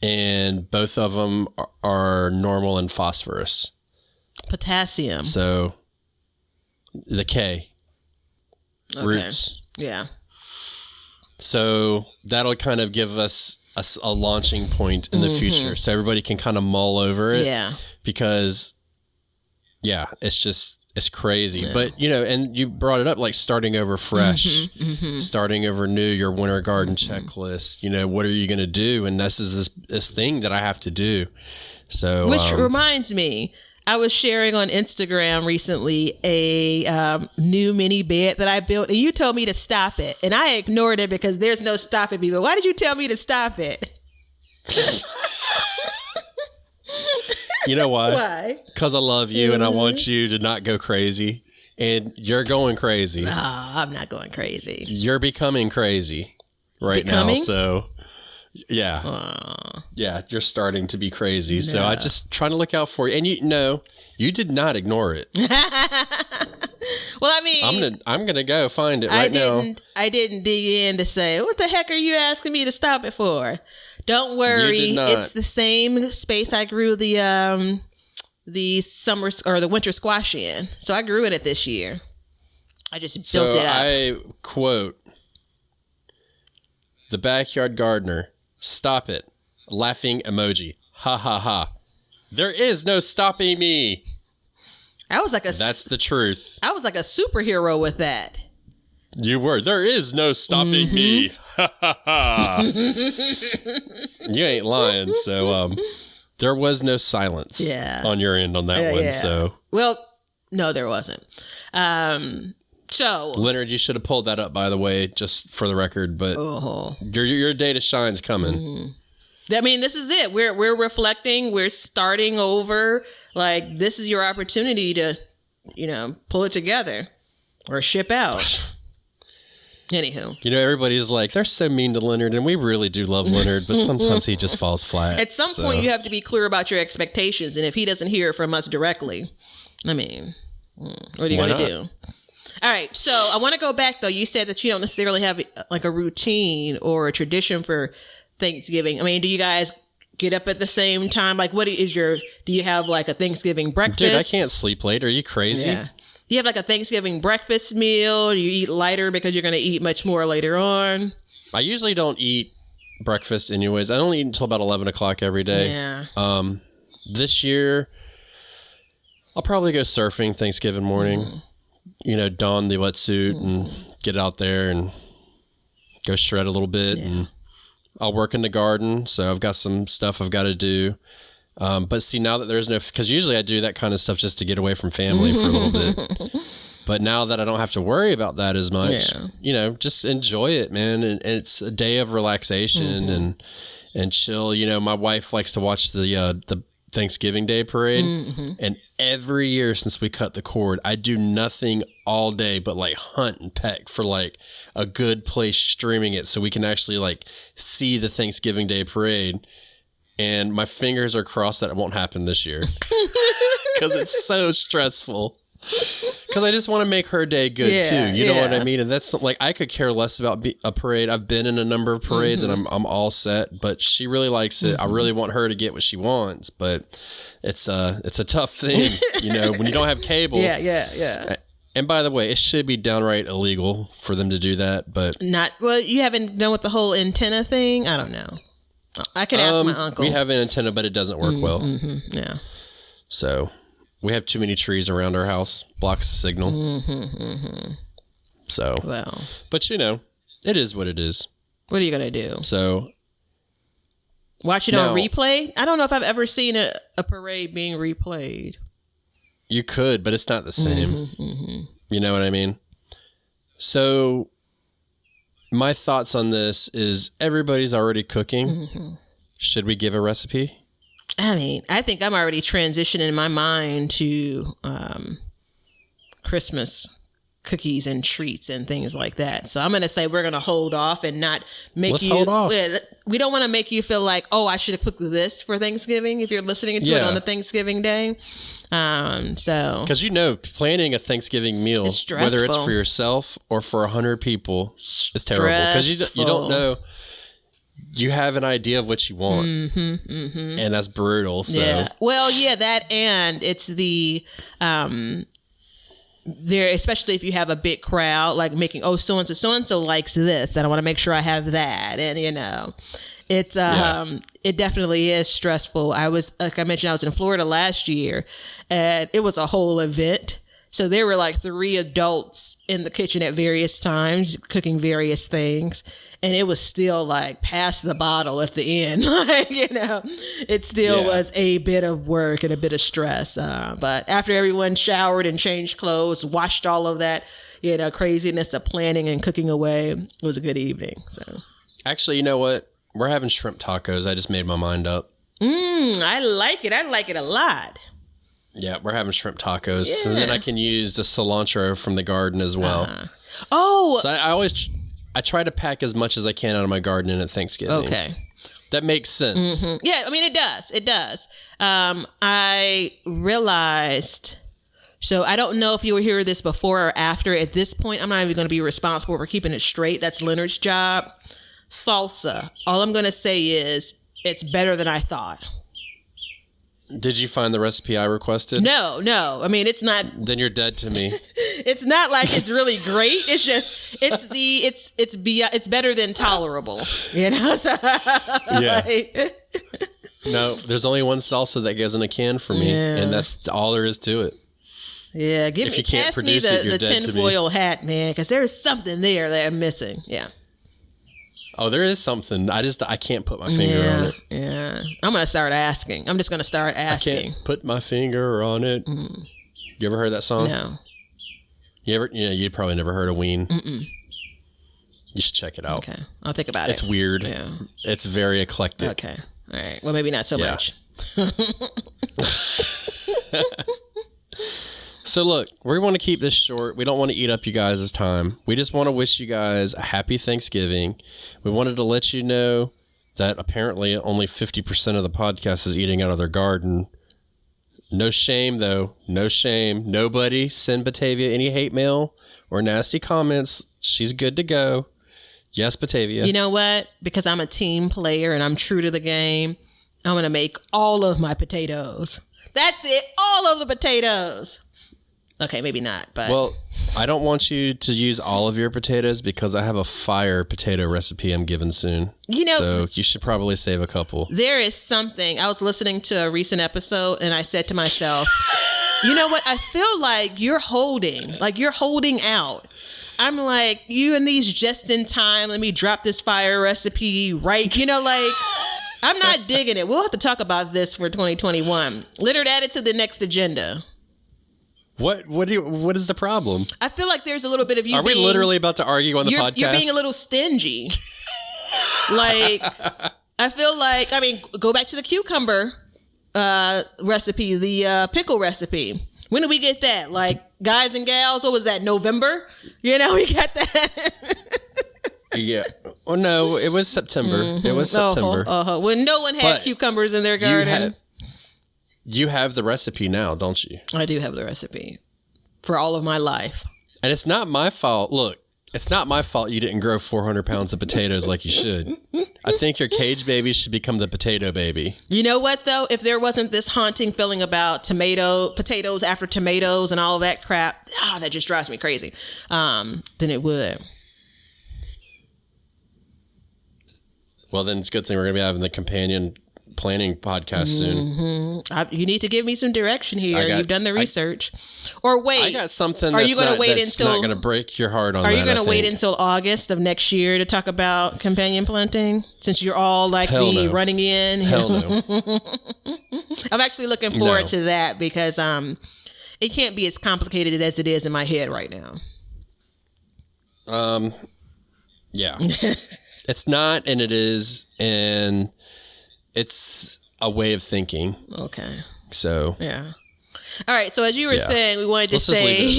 And both of them are normal in phosphorus. Potassium. So the K. Okay. Roots. Yeah. So that'll kind of give us a launching point in the future. So everybody can kind of mull over it. Yeah. Because, yeah, it's crazy. Yeah. But, you know, and you brought it up, like starting over fresh, starting over new, your winter garden checklist. You know, what are you going to do? And this is this thing that I have to do. So, which reminds me, I was sharing on Instagram recently a new mini bed that I built, and you told me to stop it, and I ignored it because there's no stopping me. But why did you tell me to stop it? You know why? Why? Because I love you and I want you to not go crazy, and you're going crazy. No, I'm not going crazy. You're becoming crazy now. So. Yeah. Yeah, you're starting to be crazy. No. So I just trying to look out for you. And you did not ignore it. Well, I mean, I'm gonna go find it right now. I didn't dig in to say, what the heck are you asking me to stop it for? Don't worry. It's the same space I grew the summer or the winter squash in. So I grew in it this year. I just built it up. I quote the backyard gardener. Stop it. Laughing emoji. Ha ha ha. There is no stopping me. That's the truth. I was like a superhero with that. You were. There is no stopping me. Ha ha ha. You ain't lying. So there was no silence on your end on that one. Yeah. So well, no, there wasn't. So Leonard, you should have pulled that up, by the way, just for the record. But your day to shine's coming. I mean, this is it. We're reflecting. We're starting over. Like, this is your opportunity to, pull it together or ship out. Anywho, everybody's like, they're so mean to Leonard, and we really do love Leonard, but sometimes he just falls flat. At some point, you have to be clear about your expectations, and if he doesn't hear it from us directly, I mean, what are you going to do? All right, so I want to go back, though. You said that you don't necessarily have like a routine or a tradition for Thanksgiving. I mean, do you guys get up at the same time? Like, do you have like a Thanksgiving breakfast? Dude, I can't sleep late. Are you crazy? Yeah. Do you have like a Thanksgiving breakfast meal? Do you eat lighter because you're going to eat much more later on? I usually don't eat breakfast anyways. I don't eat until about 11 o'clock every day. Yeah. This year, I'll probably go surfing Thanksgiving morning. Don the wetsuit and get out there and go shred a little bit. Yeah. And I'll work in the garden. So I've got some stuff I've got to do. But see, now that there's because usually I do that kind of stuff just to get away from family for a little bit. But now that I don't have to worry about that as much, just enjoy it, man. And it's a day of relaxation and chill. My wife likes to watch the Thanksgiving Day parade. And every year since we cut the cord, I do nothing all day but like hunt and peck for like a good place streaming it so we can actually like see the Thanksgiving Day parade. And my fingers are crossed that it won't happen this year because it's so stressful. Because I just want to make her day good too. You know what I mean? And that's like, I could care less about a parade. I've been in a number of parades and I'm all set, but she really likes it. I really want her to get what she wants, but it's a tough thing, when you don't have cable. Yeah. And by the way, it should be downright illegal for them to do that, but you haven't done with the whole antenna thing? I don't know. I can ask my uncle. We have an antenna, but it doesn't work well. Yeah. So we have too many trees around our house, blocks the signal. So, well, but it is what it is. What are you gonna do? So, watch it on replay. I don't know if I've ever seen a parade being replayed. You could, but it's not the same. You know what I mean? So, my thoughts on this is everybody's already cooking. Should we give a recipe? I mean, I think I'm already transitioning my mind to Christmas cookies and treats and things like that. So I'm going to say we're going to hold off and not make hold off. We don't want to make you feel like, oh, I should have cooked this for Thanksgiving if you're listening to it on the Thanksgiving day. So because planning a Thanksgiving meal, whether it's for yourself or for 100 people, is terrible because you don't know. You have an idea of what you want, and that's brutal. So, that and it's the there, especially if you have a big crowd, like making so and so likes this, and I want to make sure I have that, and it's it definitely is stressful. I was, like I mentioned, I was in Florida last year, and it was a whole event. So there were like 3 adults in the kitchen at various times cooking various things. And it was still like past the bottle at the end. It still was a bit of work and a bit of stress. But after everyone showered and changed clothes, washed all of that, craziness of planning and cooking away, it was a good evening. So, actually, you know what? We're having shrimp tacos. I just made my mind up. I like it. I like it a lot. Yeah, we're having shrimp tacos. Yeah. So then I can use the cilantro from the garden as well. So I try to pack as much as I can out of my garden in at Thanksgiving. Okay. That makes sense. Yeah, I mean, it does. It does. I realized, so I don't know if you were hearing this before or after. At this point, I'm not even going to be responsible for keeping it straight. That's Leonard's job. Salsa. All I'm going to say is it's better than I thought. Did you find the recipe I requested? No. I mean, it's not. Then you're dead to me. It's not like it's really great. It's just it's better than tolerable. So, yeah. No, there's only one salsa that goes in a can for me, and that's all there is to it. Yeah, pass me the tinfoil hat, man, because there is something there that I'm missing. Yeah. Oh, there is something. I can't put my finger on it. Yeah. I'm going to start asking. I'm just going to start asking. I can't put my finger on it. You ever heard that song? No. You probably never heard of Ween. You should check it out. Okay. I'll think about it. It's weird. Yeah. It's very eclectic. Okay. All right. Well, maybe not so much. So look, we want to keep this short. We don't want to eat up you guys' time. We just want to wish you guys a happy Thanksgiving. We wanted to let you know that apparently only 50% of the podcast is eating out of their garden. No shame, though. No shame. Nobody send Batavia any hate mail or nasty comments. She's good to go. Yes, Batavia. You know what? Because I'm a team player and I'm true to the game, I'm going to make all of my potatoes. That's it. All of the potatoes. Okay, maybe not, but... Well, I don't want you to use all of your potatoes because I have a fire potato recipe I'm giving soon. So you should probably save a couple. There is something... I was listening to a recent episode and I said to myself, you know what? I feel like you're holding out. I'm like, you and these just in time, let me drop this fire recipe right... I'm not digging it. We'll have to talk about this for 2021. Leonard, add it to the next agenda. What is the problem? I feel like there's a little bit of you. Are we literally about to argue on the podcast? You're being a little stingy. Like, I feel like, go back to the cucumber recipe, the pickle recipe. When did we get that? Like, guys and gals, what was that, November? We got that. Yeah. Oh, no, it was September. Mm-hmm. It was September. When no one had cucumbers in their garden. You have the recipe now, don't you? I do have the recipe for all of my life. And it's not my fault. Look, it's not my fault you didn't grow 400 pounds of potatoes like you should. I think your cage baby should become the potato baby. You know what, though? If there wasn't this haunting feeling about potatoes after tomatoes and all that crap, that just drives me crazy, then it would. Well, then it's a good thing we're going to be having the companion planning podcast soon. You need to give me some direction here. You've done the research. Or wait. I got something that's not going to break your heart on that. Are you going to wait until August of next year to talk about companion planting? Since you're all like running in? Hell no. I'm actually looking forward to that because it can't be as complicated as it is in my head right now. Yeah. It's not, and it is, and it's a way of thinking. Okay. So. Yeah. All right. So as you were saying, we wanted to say,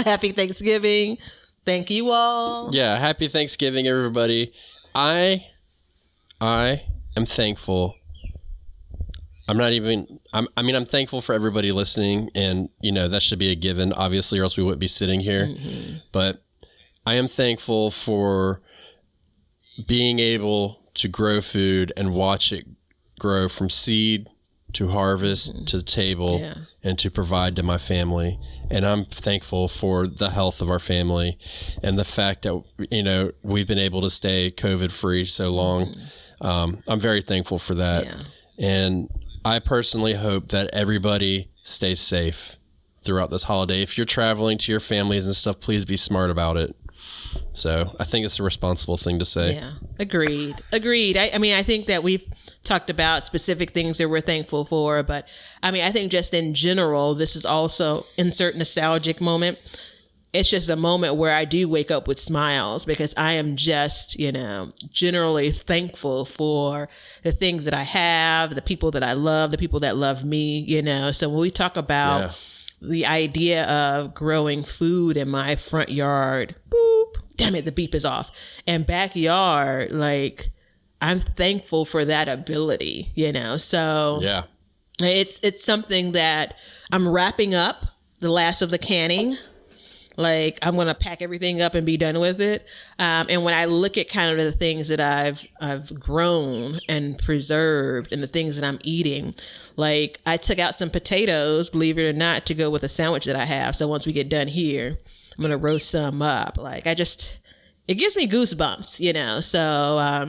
happy Thanksgiving. Thank you all. Yeah. Happy Thanksgiving, everybody. I am thankful. I'm thankful for everybody listening, and, that should be a given, obviously, or else we wouldn't be sitting here. Mm-hmm. But I am thankful for being able to grow food and watch it grow from seed to harvest to the table and to provide to my family. And I'm thankful for the health of our family and the fact that, we've been able to stay COVID free so long. I'm very thankful for that. Yeah. And I personally hope that everybody stays safe throughout this holiday. If you're traveling to your families and stuff, please be smart about it. So I think it's a responsible thing to say. Yeah, agreed. I think that we've talked about specific things that we're thankful for, but I think just in general, this is also insert nostalgic moment. It's just a moment where I do wake up with smiles because I am just, generally thankful for the things that I have, the people that I love, the people that love me, So when we talk about the idea of growing food in my front yard, boop, damn it, the beep is off, and backyard, like, I'm thankful for that ability, So yeah, it's something that I'm wrapping up the last of the canning. Like, I'm going to pack everything up and be done with it. And when I look at kind of the things that I've grown and preserved and the things that I'm eating, like, I took out some potatoes, believe it or not, to go with a sandwich that I have. So once we get done here, I'm going to roast some up. Like, it gives me goosebumps, So,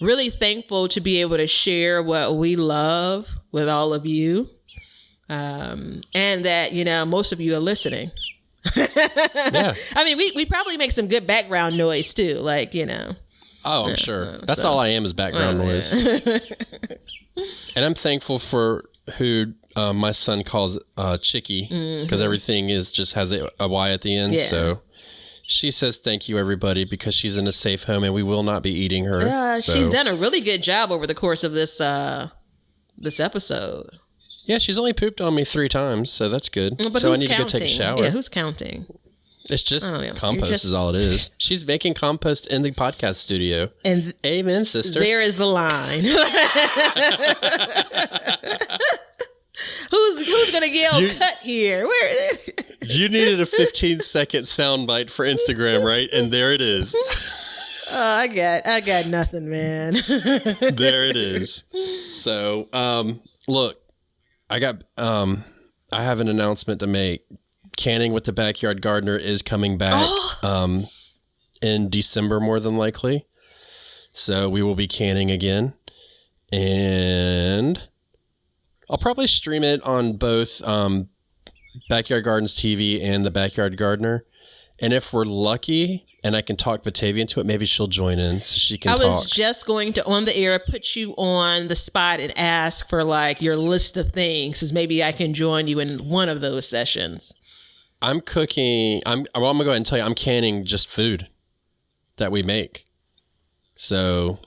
really thankful to be able to share what we love with all of you. And that, most of you are listening. Yeah. We probably make some good background noise too, like, Oh, I'm sure. That's all I am is background noise. And I'm thankful for who my son calls Chicky, because everything has a Y at the end. Yeah. So she says thank you, everybody, because she's in a safe home and we will not be eating her. She's done a really good job over the course of this episode. Yeah, she's only pooped on me 3 times, so that's good. But so I need to go take a shower. Yeah, who's counting? It's just compost is all it is. She's making compost in the podcast studio. And amen, sister. There is the line. Who's going to yell cut here? You needed a 15-second soundbite for Instagram, right? And there it is. I got nothing, man. There it is. So, look. I have an announcement to make. Canning with the Backyard Gardener is coming back in December, more than likely. So we will be canning again. And I'll probably stream it on both Backyard Gardens TV and the Backyard Gardener. And if we're lucky and I can talk Batavia into it, maybe she'll join in so she can talk. I was just going to, on the air, put you on the spot and ask for like your list of things, because maybe I can join you in one of those sessions. I'm cooking. I'm going to go ahead and tell you, I'm canning just food that we make. So,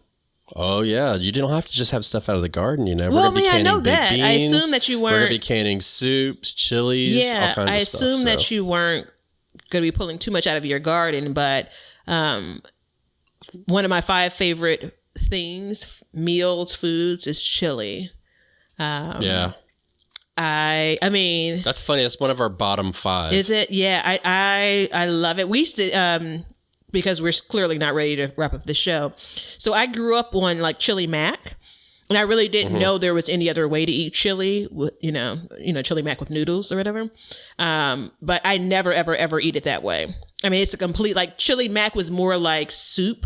oh yeah, you don't have to just have stuff out of the garden, you know. Well, I know that. Beans, I assume that you weren't. We're going to be canning soups, chilies, all kinds of stuff. I assume that you weren't going to be pulling too much out of your garden, but one of my 5 favorite things, meals, foods, is chili. Yeah. I mean, that's funny. That's one of our bottom 5. Is it? Yeah, I love it. We used to, because we're clearly not ready to wrap up the show. So I grew up on like chili mac, and I really didn't know there was any other way to eat chili with, you know, chili mac with noodles or whatever. But I never, ever, ever eat it that way. I mean, it's a complete, like, chili mac was more like soup,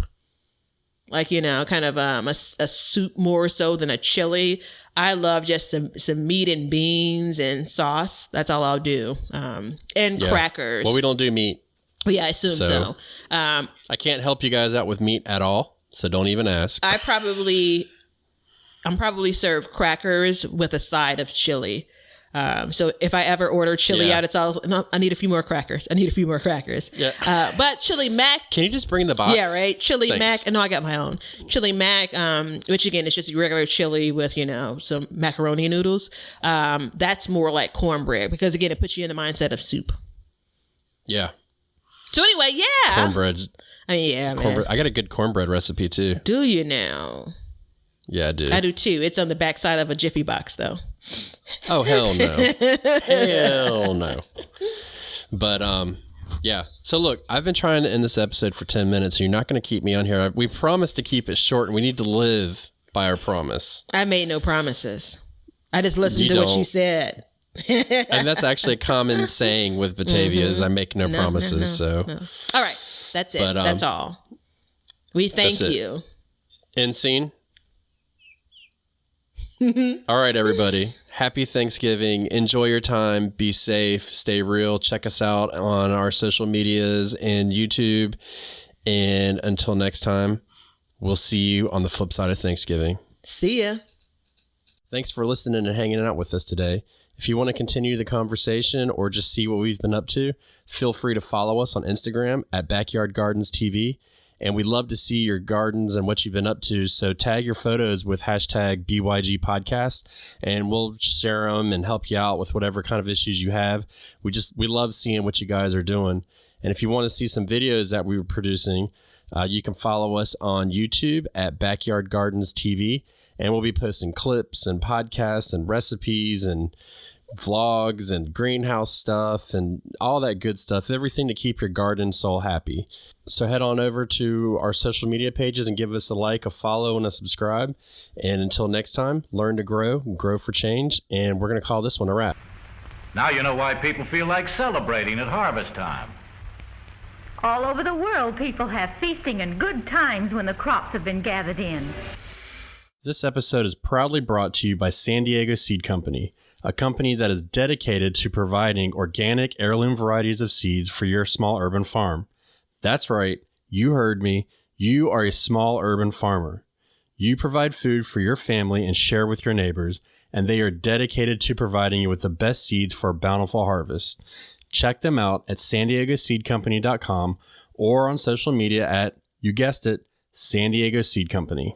like, you know, kind of a soup more so than a chili. I love just some meat and beans and sauce. That's all I'll do. And crackers. Well, we don't do meat. Well, yeah, I assume so. I can't help you guys out with meat at all, so don't even ask. I'm probably served crackers with a side of chili. So if I ever order chili out, it's all, no, I need a few more crackers. Yeah. But chili mac. Can you just bring the box? Yeah, right. Chili mac. No, I got my own. Chili mac, which again is just regular chili with, you know, some macaroni noodles. That's more like cornbread because, again, it puts you in the mindset of soup. Yeah. So anyway, yeah. Cornbread. I mean, yeah, man. I got a good cornbread recipe too. Do you now? Yeah, I do. I do too. It's on the backside of a Jiffy box, though. Oh, hell no. Hell no. But, yeah. So look, I've been trying to end this episode for 10 minutes. And you're not going to keep me on here. We promised to keep it short, and we need to live by our promise. I made no promises. I just listened to what you said. And that's actually a common saying with Batavia is I make no promises. No. All right. That's it. But, that's all. We thank you. End scene. All right, everybody. Happy Thanksgiving. Enjoy your time. Be safe. Stay real. Check us out on our social medias and YouTube. And until next time, we'll see you on the flip side of Thanksgiving. See ya. Thanks for listening and hanging out with us today. If you want to continue the conversation or just see what we've been up to, feel free to follow us on Instagram at Backyard Gardens TV. And we'd love to see your gardens and what you've been up to. So tag your photos with hashtag BYG Podcast, and we'll share them and help you out with whatever kind of issues you have. We love seeing what you guys are doing. And if you want to see some videos that we were producing, you can follow us on YouTube at Backyard Gardens TV. And we'll be posting clips and podcasts and recipes and vlogs and greenhouse stuff and all that good stuff. Everything to keep your garden soul happy. So head on over to our social media pages and give us a like, a follow, and a subscribe. And until next time, learn to grow for change. And we're going to call this one a wrap. Now you know why people feel like celebrating at harvest time. All over the world, people have feasting and good times when the crops have been gathered in. This episode is proudly brought to you by San Diego Seed Company, a company that is dedicated to providing organic heirloom varieties of seeds for your small urban farm. That's right, you heard me. You are a small urban farmer. You provide food for your family and share with your neighbors, and they are dedicated to providing you with the best seeds for a bountiful harvest. Check them out at SanDiegoSeedCompany.com or on social media at, you guessed it, San Diego Seed Company.